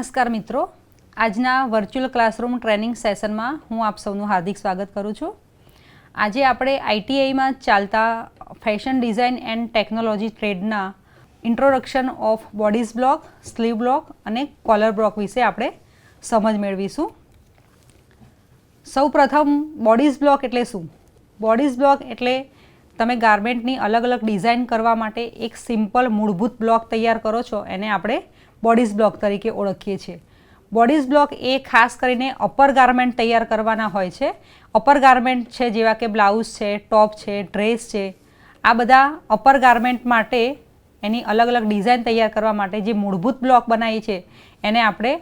નમસ્કાર મિત્રો, આજના વર્ચ્યુઅલ ક્લાસરૂમ ટ્રેનિંગ સેશનમાં હું આપ સૌનું હાર્દિક સ્વાગત કરું છું. આજે આપણે આઈટીઆઈમાં ચાલતા ફેશન ડિઝાઇન એન્ડ ટેકનોલોજી ટ્રેડના introduction of bodice block, sleeve block અને કોલર બ્લોક વિશે આપણે સમજ મેળવીશું. સૌપ્રથમ બોડીઝ બ્લોક એટલે શું? બોડીઝ બ્લોક એટલે તમે ગાર્મેન્ટની અલગ અલગ ડિઝાઇન કરવા માટે એક સિમ્પલ મૂળભૂત બ્લોક તૈયાર કરો છો, એને આપણે બોડીઝ બ્લોક તરીકે ઓળખીએ છીએ. બોડીઝ બ્લોક એ ખાસ કરીને અપર ગાર્મેન્ટ તૈયાર કરવાના હોય છે. અપર ગાર્મેન્ટ છે જેવા કે બ્લાઉઝ છે, ટોપ છે, ડ્રેસ છે, આ બધા અપર ગાર્મેન્ટ માટે એની અલગ અલગ ડિઝાઇન તૈયાર કરવા માટે જે મૂળભૂત બ્લોક બનાવીએ છીએ એને આપણે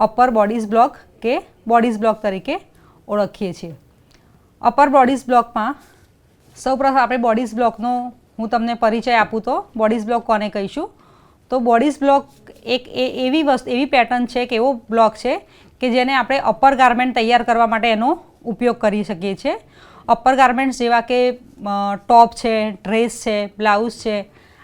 અપર બોડીઝ બ્લોક કે બોડીઝ બ્લોક તરીકે ઓળખીએ છીએ. અપર બોડીઝ બ્લોકમાં સૌપ્રથમ આપણે બોડીઝ બ્લોકનો હું તમને પરિચય આપું તો બોડીઝ બ્લોક કોને કહીશું? તો બોડીઝ બ્લોક એક એવી પેટર્ન છે કે એવો બ્લોક છે કે જેને આપણે અપર ગાર્મેન્ટ તૈયાર કરવા માટે એનો ઉપયોગ કરી શકીએ છીએ. અપર ગાર્મેન્ટ્સ જેવા કે ટોપ છે, ડ્રેસ છે, બ્લાઉઝ છે,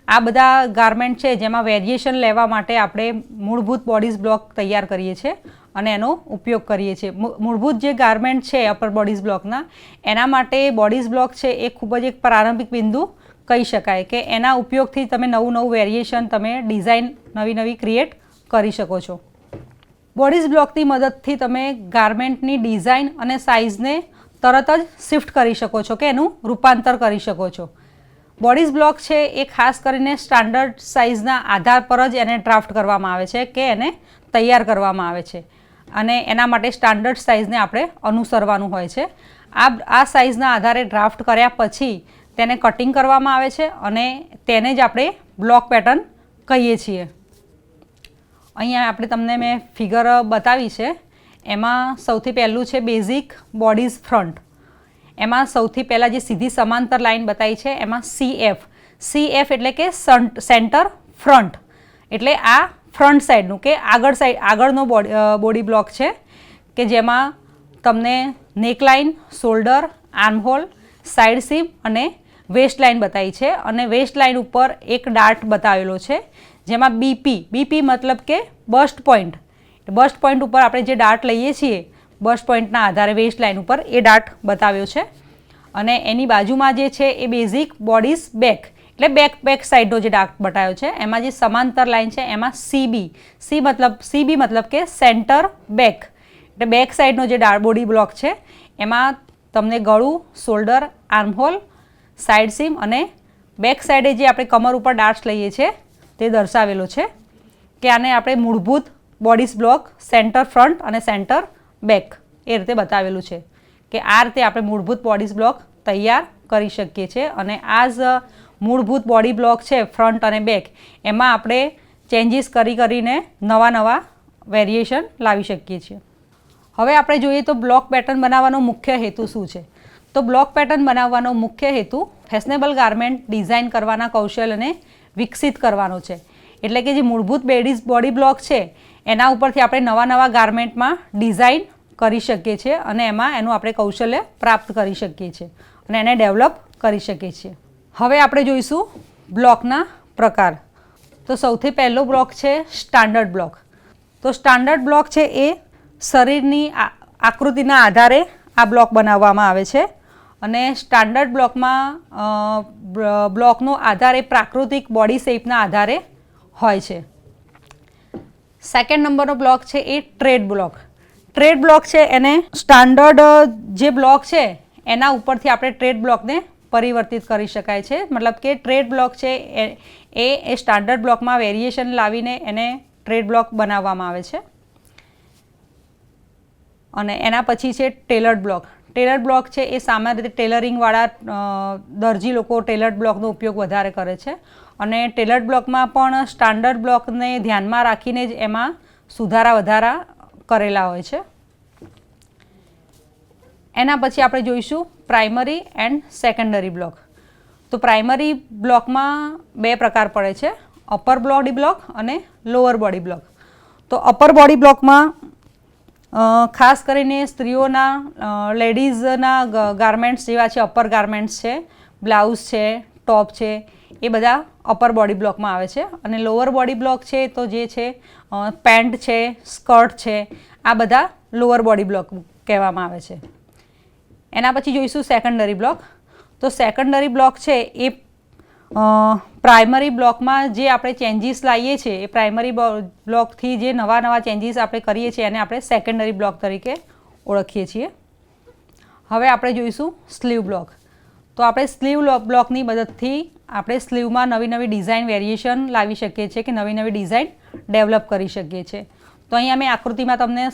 આ બધા ગાર્મેન્ટ છે જેમાં વેરિએશન લેવા માટે આપણે મૂળભૂત બોડીઝ બ્લોક તૈયાર કરીએ છીએ અને એનો ઉપયોગ કરીએ છીએ. મૂળભૂત જે ગાર્મેન્ટ છે અપર બોડીઝ બ્લોકના, એના માટે બોડીઝ બ્લોક છે એ ખૂબ જ એક પ્રારંભિક બિંદુ કહી શકાય કે એના ઉપયોગથી તમે નવું વેરિએશન, તમે ડિઝાઇન નવી ક્રિએટ કરી શકો છો. બોડીઝ બ્લોકની મદદથી તમે ગાર્મેન્ટની ડિઝાઇન અને સાઇઝને તરત જ શિફ્ટ કરી શકો છો કે એનું રૂપાંતર કરી શકો છો. બોડીઝ બ્લોક છે એ ખાસ કરીને સ્ટાન્ડર્ડ સાઇઝના આધાર પર જ એને ડ્રાફ્ટ કરવામાં આવે છે કે એને તૈયાર કરવામાં આવે છે અને એના માટે સ્ટાન્ડર્ડ સાઇઝને આપણે અનુસરવાનું હોય છે. આ સાઇઝના આધારે ડ્રાફ્ટ કર્યા પછી તેને કટિંગ કરવામાં આવે છે અને તેને જ આપણે બ્લોક પેટર્ન કહીએ છીએ. અહીંયા આપણે તમને મેં ફિગર બતાવી છે. એમાં સૌથી પહેલું છે બેઝિક બોડીઝ ફ્રન્ટ. એમાં સૌથી પહેલાં જે સીધી સમાંતર લાઇન બતાવી છે એમાં CF એટલે કે સેન્ટર ફ્રન્ટ, એટલે આ ફ્રન્ટ સાઈડનું કે આગળનો બોડી બ્લોક છે કે જેમાં તમને નેકલાઇન, શોલ્ડર, આર્મહોલ, સાઇડ સીમ અને વેસ્ટ લાઇન બતાવી છે અને વેસ્ટ લાઇન ઉપર એક ડાર્ટ બતાવેલો છે જેમાં બીપી મતલબ કે બસ્ટ પોઈન્ટ. બસ્ટ પોઈન્ટ ઉપર આપણે જે ડાર્ટ લઈએ છીએ બસ્ટ પોઈન્ટના આધારે વેસ્ટ લાઇન ઉપર એ ડાર્ટ બતાવ્યો છે અને એની બાજુમાં જે છે એ બેઝિક બોડીઝ બેક એટલે બેક સાઈડનો જે ડાર્ટ બતાવ્યો છે એમાં જે સમાંતર લાઇન છે એમાં CB મતલબ કે સેન્ટર બેક, એટલે બેક સાઈડનો જે બોડી બ્લોક છે એમાં તમને ગળું, શોલ્ડર, આર્મહોલ, સાઇડ સીમ અને બેક સાઈડે જે આપણે કમર ઉપર ડાર્ટ્સ લઈએ છીએ તે દર્શાવેલો છે કે આને આપણે મૂળભૂત બોડીઝ બ્લોક સેન્ટર ફ્રન્ટ અને સેન્ટર બેક એ રીતે બતાવેલું છે કે આ રીતે આપણે મૂળભૂત બોડીઝ બ્લોક તૈયાર કરી શકીએ છીએ. અને આ જ મૂળભૂત બોડી બ્લોક છે ફ્રન્ટ અને બેક, એમાં આપણે ચેન્જીસ કરીને નવા વેરિએશન લાવી શકીએ છીએ. હવે આપણે જોઈએ તો બ્લોક પેટર્ન બનાવવાનો મુખ્ય હેતુ શું છે? તો બ્લોક પેટર્ન બનાવવાનો મુખ્ય હેતુ ફેશનેબલ ગાર્મેન્ટ ડિઝાઇન કરવાના કૌશલ્યને વિકસિત કરવાનો છે. એટલે કે જે મૂળભૂત બોડી બ્લોક છે એના ઉપરથી આપણે નવા ગાર્મેન્ટમાં ડિઝાઇન કરી શકીએ છીએ અને એમાં એનું આપણે કૌશલ્ય પ્રાપ્ત કરી શકીએ છીએ અને એને ડેવલપ કરી શકીએ છીએ. હવે આપણે જોઈશું બ્લોકના પ્રકાર. તો સૌથી પહેલો બ્લોક છે સ્ટાન્ડર્ડ બ્લોક. તો સ્ટાન્ડર્ડ બ્લોક છે એ શરીરની આકૃતિના આધારે આ બ્લોક બનાવવામાં આવે છે અને સ્ટાન્ડર્ડ બ્લોકમાં બ્લોકનો આધાર એ પ્રાકૃતિક બોડી શેપના આધારે હોય છે. સેકન્ડ નંબરનો બ્લોક છે એ ટ્રેડ બ્લોક. ટ્રેડ બ્લોક છે એને સ્ટાન્ડર્ડ જે બ્લોક છે એના ઉપરથી આપણે ટ્રેડ બ્લોકને પરિવર્તિત કરી શકાય છે. મતલબ કે ટ્રેડ બ્લોક છે એ સ્ટાન્ડર્ડ બ્લોકમાં વેરિએશન લાવીને એને ટ્રેડ બ્લોક બનાવવામાં આવે છે. અને એના પછી છે ટેલર્ડ બ્લોક. ટેલર્ડ બ્લોક છે એ સામાન્ય રીતે ટેલરિંગવાળા દરજી લોકો ટેલર્ડ બ્લોકનો ઉપયોગ વધારે કરે છે અને ટેલર્ડ બ્લોકમાં પણ સ્ટાન્ડર્ડ બ્લોકને ધ્યાનમાં રાખીને જ એમાં સુધારા વધારા કરેલા હોય છે. એના પછી આપણે જોઈશું પ્રાઇમરી એન્ડ સેકન્ડરી બ્લોક. તો પ્રાઇમરી બ્લોકમાં બે પ્રકાર પડે છે, અપર બોડી બ્લોક અને લોઅર બોડી બ્લોક. તો અપર બોડી બ્લોકમાં ખાસ કરીને સ્ત્રીઓના લેડીઝના ગાર્મેન્ટ્સ જેવા છે, અપર ગાર્મેન્ટ્સ છે, બ્લાઉઝ છે, ટોપ છે, એ બધા અપર બોડી બ્લોકમાં આવે છે અને લોઅર બોડી બ્લોક છે તો જે છે પેન્ટ છે, સ્કર્ટ છે, આ બધા લોઅર બોડી બ્લોક કહેવામાં આવે છે. એના પછી જોઈશું સેકન્ડરી બ્લોક. તો સેકન્ડરી બ્લોક છે એ પ્રાઇમરી બ્લોકમાં જે આપણે ચેન્જીસ લાવીએ છીએ એ પ્રાઇમરી બ્લોકથી જે નવા ચેન્જીસ આપણે કરીએ છીએ એને આપણે સેકન્ડરી બ્લોક તરીકે ઓળખીએ છીએ. હવે આપણે જોઈશું સ્લીવ બ્લોક. તો આપણે સ્લીવ બ્લોકની મદદથી આપણે સ્લીવમાં નવી ડિઝાઇન વેરિએશન લાવી શકીએ છીએ કે નવી ડિઝાઇન ડેવલપ કરી શકીએ છીએ. તો અહીંયા મેં આકૃતિમાં તમને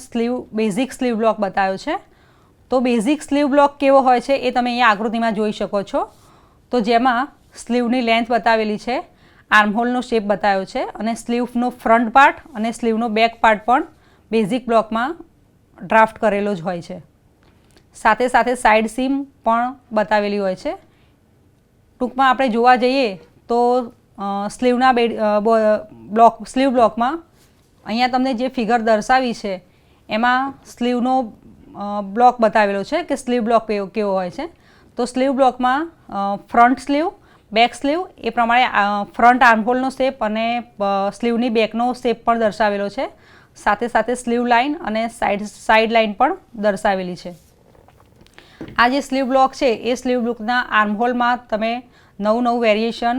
બેઝિક સ્લીવ બ્લોક બતાવ્યો છે. તો બેઝિક સ્લીવ બ્લોક કેવો હોય છે એ તમે અહીંયા આકૃતિમાં જોઈ શકો છો. તો જેમાં સ્લીવની લેન્થ બતાવેલી છે, આર્મહોલનો શેપ બતાવ્યો છે અને સ્લીવનો ફ્રન્ટ પાર્ટ અને સ્લીવનો બેક પાર્ટ પણ બેઝિક બ્લોકમાં ડ્રાફ્ટ કરેલો જ હોય છે. સાથે સાથે સાઇડ સીમ પણ બતાવેલી હોય છે. ટૂંકમાં આપણે જોવા જઈએ તો સ્લીવના સ્લીવ બ્લોકમાં અહીંયા તમને જે ફિગર દર્શાવી છે એમાં સ્લીવનો બ્લોક બતાવેલો છે કે સ્લીવ બ્લોક કેવો હોય છે. તો સ્લીવ બ્લોકમાં ફ્રન્ટ સ્લીવ, બેક સ્લીવ એ પ્રમાણે ફ્રન્ટ આર્મહોલનો શેપ અને સ્લીવની બેકનો શેપ પણ દર્શાવેલો છે. સાથે સાથે સ્લીવ લાઇન અને સાઇડ લાઇન પણ દર્શાવેલી છે. આ જે સ્લીવ બ્લોક છે એ સ્લીવ બ્લોકના આર્મહોલમાં તમે નવું વેરિએશન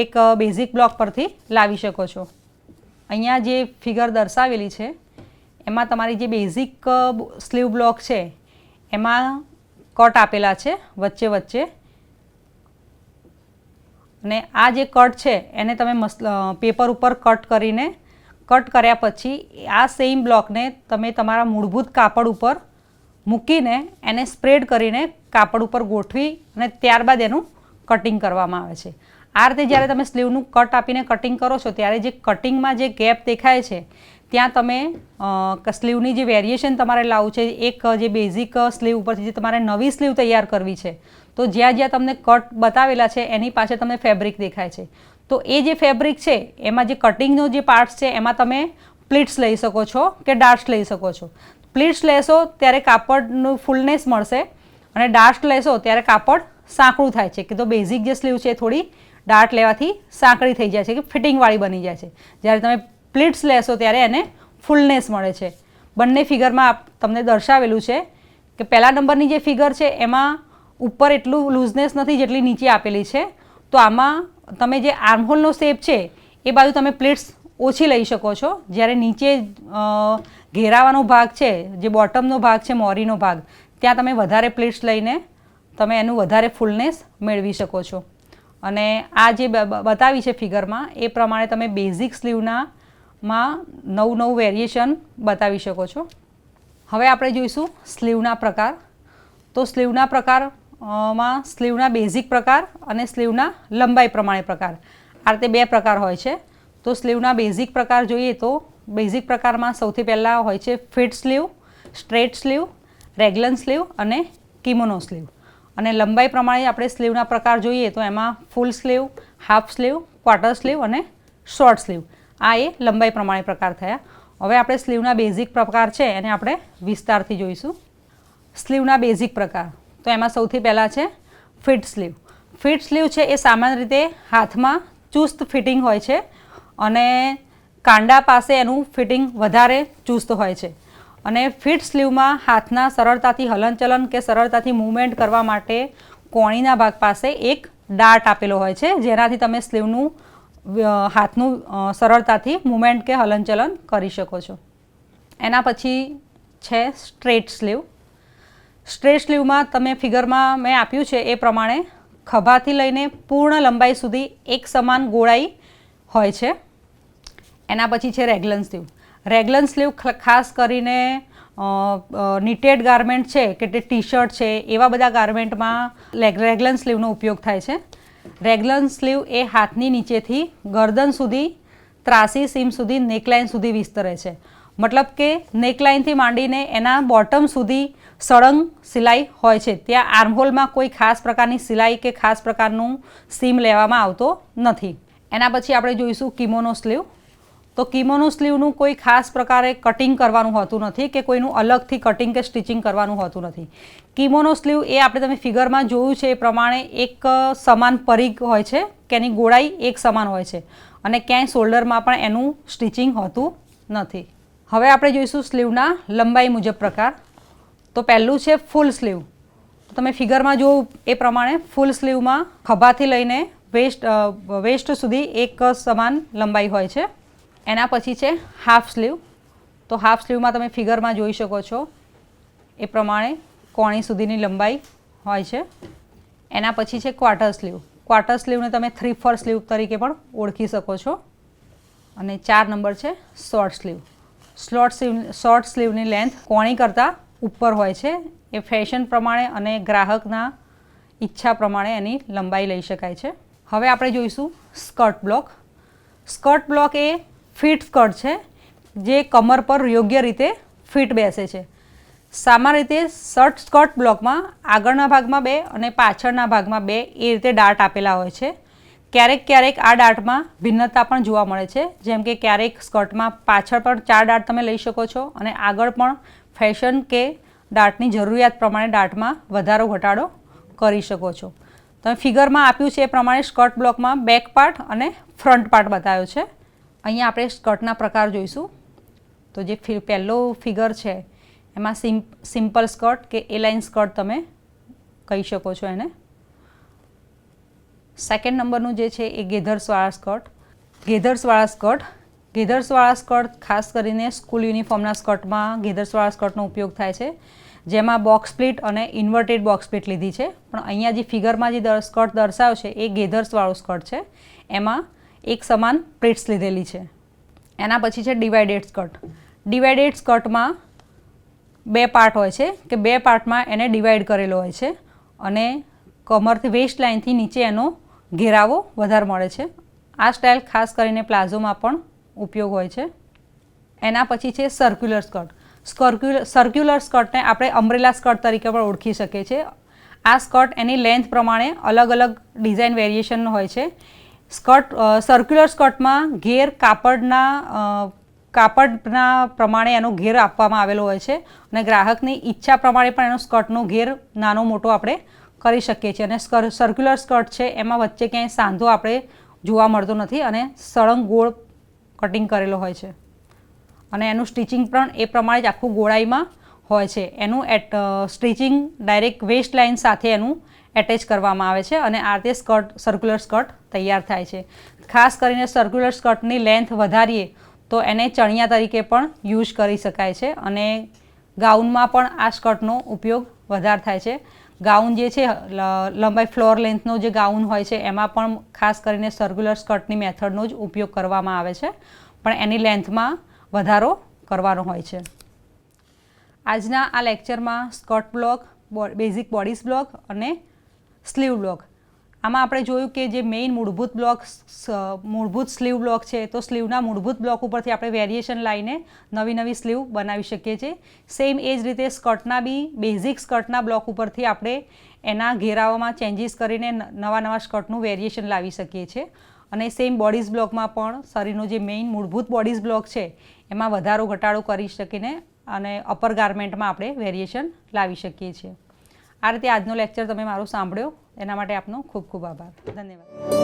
એક બેઝિક બ્લોક પરથી લાવી શકો છો. અહીંયા જે ફિગર દર્શાવેલી છે એમાં તમારી જે બેઝિક સ્લીવ બ્લોક છે એમાં કટ આપેલા છે વચ્ચે અને આ જે કટ છે એને તમે પેપર ઉપર કટ કર્યા પછી આ સેમ બ્લોકને તમે તમારા મૂળભૂત કાપડ ઉપર મૂકીને એને સ્પ્રેડ કરીને કાપડ ઉપર ગોઠવી અને ત્યારબાદ એનું કટિંગ કરવામાં આવે છે. આ રીતે જ્યારે તમે સ્લીવનું કટ આપીને કટિંગ કરો છો ત્યારે જે કટિંગમાં જે ગેપ દેખાય છે ત્યાં તમે સ્લીવની જે વેરિએશન તમારે લાવવું છે, એક જે બેઝિક સ્લીવ ઉપરથી જે તમારે નવી સ્લીવ તૈયાર કરવી છે તો જ્યાં તમને કટ બતાવેલા છે એની પાછળ તમને ફેબ્રિક દેખાય છે. તો એ જે ફેબ્રિક છે એમાં જે કટિંગનો જે પાર્ટ્સ છે એમાં તમે પ્લીટ્સ લઈ શકો છો કે ડાર્ટ્સ લઈ શકો છો. પ્લીટ્સ લેશો ત્યારે કાપડનું ફૂલનેસ મળશે અને ડાર્ટ્સ લેશો ત્યારે કાપડ સાંકડું થાય છે કે તો બેઝિક જે સ્લીવ છે એ થોડી ડાર્ટ લેવાથી સાંકડી થઈ જાય છે કે ફિટિંગવાળી બની જાય છે. જ્યારે તમે પ્લીટ્સ લેશો ત્યારે એને ફૂલનેસ મળે છે. બંને ફિગરમાં તમને દર્શાવેલું છે કે પહેલા નંબરની જે ફિગર છે એમાં ઉપર એટલું લૂઝનેસ નથી જેટલી નીચે આપેલી છે. તો આમાં તમે જે આર્મહોલનો શેપ છે એ બાજુ તમે પ્લીટ્સ ઓછી લઈ શકો છો. જ્યારે નીચે ઘેરાવાનો ભાગ છે, જે બોટમનો ભાગ છે, મોરીનો ભાગ, ત્યાં તમે વધારે પ્લીટ્સ લઈને તમે એનું વધારે ફૂલનેસ મેળવી શકો છો. અને આ જે બતાવી છે ફિગરમાં એ પ્રમાણે તમે બેઝિક સ્લીવમાં નવું વેરિએશન બતાવી શકો છો. હવે આપણે જોઈશું સ્લીવના પ્રકાર. તો સ્લીવના પ્રકારમાં સ્લીવના બેઝિક પ્રકાર અને સ્લીવના લંબાઈ પ્રમાણે પ્રકાર, આ રીતે બે પ્રકાર હોય છે. તો સ્લીવના બેઝિક પ્રકાર જોઈએ તો બેઝિક પ્રકારમાં સૌથી પહેલાં હોય છે fit sleeve, straight sleeve, raglan sleeve અને કિમોનો સ્લીવ. અને લંબાઈ પ્રમાણે આપણે સ્લીવના પ્રકાર જોઈએ તો એમાં full sleeve, half sleeve, quarter sleeve અને શોર્ટ સ્લીવ, આ એ લંબાઈ પ્રમાણે પ્રકાર થયા. હવે આપણે સ્લીવના બેઝિક પ્રકાર છે એને આપણે વિસ્તારથી જોઈશું. સ્લીવના બેઝિક પ્રકાર તો એમાં સૌથી પહેલાં છે ફિટ સ્લીવ. ફિટ સ્લીવ છે એ સામાન્ય રીતે હાથમાં ચુસ્ત ફિટિંગ હોય છે અને કાંડા પાસે એનું ફિટિંગ વધારે ચુસ્ત હોય છે. અને ફિટ સ્લીવમાં હાથના સરળતાથી હલનચલન કે સરળતાથી મૂવમેન્ટ કરવા માટે કોણીના ભાગ પાસે એક ડાર્ટ આપેલો હોય છે જેનાથી તમે સ્લીવનું હાથનું સરળતાથી મૂવમેન્ટ કે હલનચલન કરી શકો છો. એના પછી છે સ્ટ્રેટ સ્લીવ. સ્ટ્રેટ સ્લીવમાં તમે ફિગરમાં મેં આપ્યું છે એ પ્રમાણે ખભાથી લઈને પૂર્ણ લંબાઈ સુધી એક સમાન ગોળાઈ હોય છે. એના પછી છે રેગલન સ્લીવ. રેગલન સ્લીવ ખાસ કરીને નીટેડ ગારમેન્ટ છે કે તે ટી શર્ટ છે એવા બધા ગારમેન્ટમાં રેગલન સ્લીવનો ઉપયોગ થાય છે. રેગલન સ્લીવ એ હાથની નીચેથી ગરદન સુધી ત્રાસી સીમ સુધી નેકલાઇન સુધી વિસ્તરે છે. મતલબ કે નેકલાઇનથી માંડીને એના બોટમ સુધી સળંગ સિલાઈ હોય છે. ત્યાં આર્મહોલમાં કોઈ ખાસ પ્રકારની સિલાઈ કે ખાસ પ્રકારનું સીમ લેવામાં આવતો નથી. એના પછી આપણે જોઈશું કિમોનો સ્લીવ. તો કિમોનો સ્લીવનું કોઈ ખાસ પ્રકારે કટિંગ કરવાનું હોતું નથી કે કોઈનું અલગથી કટિંગ કે સ્ટિચિંગ કરવાનું હોતું નથી. કિમોનો સ્લીવ એ આપણે તમે ફિગરમાં જોયું છે એ પ્રમાણે એક સમાન પરિઘ હોય છે કે એની ગોળાઈ એક સમાન હોય છે અને ક્યાંય શોલ્ડરમાં પણ એનું સ્ટિચિંગ હોતું નથી. હવે આપણે જોઈશું સ્લીવના લંબાઈ મુજબ પ્રકાર. તો પહેલું છે ફૂલ સ્લીવ. તો તમે ફિગરમાં જોવું એ પ્રમાણે ફૂલ સ્લીવમાં ખભાથી લઈને વેસ્ટ સુધી એક સમાન લંબાઈ હોય છે. એના પછી છે હાફ સ્લીવ. તો હાફ સ્લીવમાં તમે ફિગરમાં જોઈ શકો છો એ પ્રમાણે કોણી સુધીની લંબાઈ હોય છે. એના પછી છે ક્વાર્ટર સ્લીવ. ક્વાર્ટર સ્લીવને તમે 3/4 સ્લીવ તરીકે પણ ઓળખી શકો છો. અને 4 નંબર છે શોર્ટ સ્લીવ. શોર્ટ સ્લીવની લેન્થ કોણી કરતાં ઉપર હોય છે. એ ફેશન પ્રમાણે અને ગ્રાહકના ઈચ્છા પ્રમાણે એની લંબાઈ લઈ શકાય છે. હવે આપણે જોઈશું સ્કર્ટ બ્લોક. સ્કર્ટ બ્લોક એ ફિટ સ્કર્ટ છે જે કમર પર યોગ્ય રીતે ફિટ બેસે છે. સામાન્ય રીતે સ્કર્ટ બ્લોકમાં આગળના ભાગમાં 2 અને પાછળના ભાગમાં 2 એ રીતે ડાર્ટ આપેલા હોય છે. ક્યારેક આ ડાર્ટમાં ભિન્નતા પણ જોવા મળે છે. જેમ કે ક્યારેક સ્કર્ટમાં પાછળ પણ 4 ડાર્ટ તમે લઈ શકો છો અને આગળ પણ ફેશન કે ડાર્ટની જરૂરિયાત પ્રમાણે ડાર્ટમાં વધારો ઘટાડો કરી શકો છો. તમે ફિગરમાં આપ્યું છે એ પ્રમાણે સ્કર્ટ બ્લોકમાં બેક પાર્ટ અને ફ્રન્ટ પાર્ટ બતાવ્યો છે. અહીંયા આપણે સ્કર્ટના પ્રકાર જોઈશું. તો જે પહેલો ફિગર છે એમાં સિમ્પલ સ્કર્ટ કે એ-લાઇન સ્કર્ટ તમે કહી શકો છો એને. સેકન્ડ નંબરનું જે છે એ ગેધર્સવાળા સ્કર્ટ. ગેધર્સવાળા સ્કર્ટ ખાસ કરીને સ્કૂલ યુનિફોર્મના સ્કર્ટમાં ગેધર્સવાળા સ્કર્ટનો ઉપયોગ થાય છે, જેમાં બોક્સ સ્પ્લિટ અને ઇન્વર્ટેડ બોક્સ સ્પ્લિટ લીધી છે. પણ અહીંયા જે ફિગરમાં જે સ્કર્ટ દર્શાવ્યો છે એ ગેધર્સવાળો સ્કર્ટ છે. એમાં એક સમાન પ્લેટ્સ લીધેલી છે. એના પછી છે ડિવાઇડેડ સ્કર્ટ. ડિવાઇડેડ સ્કર્ટમાં 2 પાર્ટ હોય છે કે 2 પાર્ટમાં એને ડિવાઈડ કરેલો હોય છે અને કમરથી વેસ્ટ લાઇનથી નીચે એનો ઘેરાવો વધારે મળે છે. આ સ્ટાઇલ ખાસ કરીને પ્લાઝોમાં પણ ઉપયોગ હોય છે. એના પછી છે સર્ક્યુલર સ્કર્ટ. સર્ક્યુલર સ્કર્ટને આપણે અમ્બ્રેલા સ્કર્ટ તરીકે પણ ઓળખી શકીએ છીએ. આ સ્કર્ટ એની લેન્થ પ્રમાણે અલગ અલગ ડિઝાઇન વેરિએશન હોય છે. સર્ક્યુલર સ્કર્ટમાં ઘેર કાપડના પ્રમાણે એનો ઘેર આપવામાં આવેલો હોય છે અને ગ્રાહકની ઈચ્છા પ્રમાણે પણ એનો સ્કર્ટનો ઘેર નાનો મોટો આપણે કરી શકીએ છીએ. અને સર્ક્યુલર સ્કર્ટ છે એમાં વચ્ચે ક્યાંય સાંધો આપણે જોવા મળતો નથી અને સળંગ ગોળ કટિંગ કરેલો હોય છે અને એનું સ્ટિચિંગ પણ એ પ્રમાણે જ આખું ગોળાઈમાં હોય છે. એનું સ્ટિચિંગ ડાયરેક્ટ વેસ્ટ લાઇન સાથે એનું એટેચ કરવામાં આવે છે અને આ રીતે સર્ક્યુલર સ્કર્ટ તૈયાર થાય છે. ખાસ કરીને સર્ક્યુલર સ્કર્ટની લેન્થ વધારીએ તો એને ચણિયા તરીકે પણ યુઝ કરી શકાય છે અને ગાઉનમાં પણ આ સ્કર્ટનો ઉપયોગ વધારે થાય છે. ગાઉન જે છે લંબાઈ ફ્લોર લેન્થનો જે ગાઉન હોય છે એમાં પણ ખાસ કરીને સર્ક્યુલર સ્કર્ટની મેથડનો જ ઉપયોગ કરવામાં આવે છે, પણ એની લેન્થમાં વધારો કરવાનો હોય છે. આજના આ લેક્ચરમાં skirt block, basic bodies block અને સ્લીવ બ્લોક, આમાં આપણે જોયું કે જે મેઇન મૂળભૂત સ્લીવ બ્લોક છે તો સ્લીવના મૂળભૂત બ્લોક ઉપરથી આપણે વેરિએશન લાવીને નવી સ્લીવ બનાવી શકીએ છીએ. સેમ એ જ રીતે સ્કર્ટના બી બેઝિક સ્કર્ટના બ્લોક ઉપરથી આપણે એના ઘેરાવામાં ચેન્જીસ કરીને નવા સ્કર્ટનું વેરિએશન લાવી શકીએ છીએ. અને સેમ બોડીઝ બ્લોકમાં પણ શરીરનો જે મેઇન મૂળભૂત બોડીઝ બ્લોક છે એમાં વધારો ઘટાડો કરી શકીને અને અપર ગાર્મેન્ટમાં આપણે વેરિએશન લાવી શકીએ છીએ. આ રીતે આજનો લેક્ચર તમે મારો સાંભળ્યો એના માટે આપનો ખૂબ ખૂબ આભાર. ધન્યવાદ.